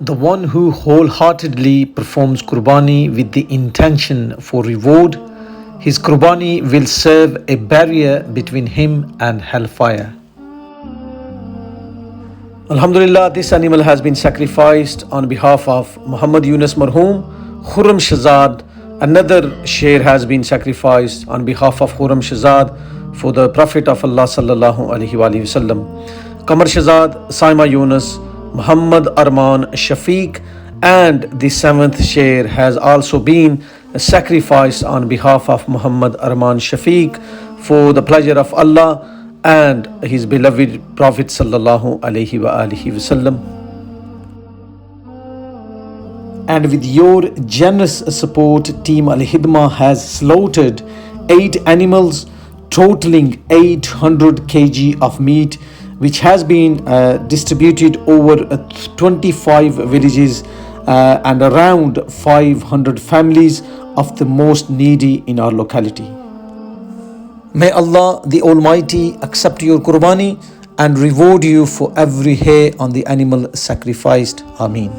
The one who wholeheartedly performs Qurbani with the intention for reward, his Qurbani will serve a barrier between him and hellfire. Alhamdulillah, this animal has been sacrificed on behalf of Muhammad Yunus Marhum, Khurram Shahzad. Another share has been sacrificed on behalf of Khurram Shahzad for the Prophet of Allah sallallahu alaihi wasallam. Qamar Shahzad, Saima Yunus, Muhammad Arman Shafiq, and the seventh share has also been sacrificed on behalf of Muhammad Arman Shafiq for the pleasure of Allah and his beloved Prophet sallallahu alaihi wasallam. And with your generous support, Team Al-Khidma has slaughtered 8 animals totaling 800 kg of meat, which has been distributed over 25 villages and around 500 families of the most needy in our locality. May Allah the Almighty accept your Qurbani and reward you for every hair on the animal sacrificed. Ameen.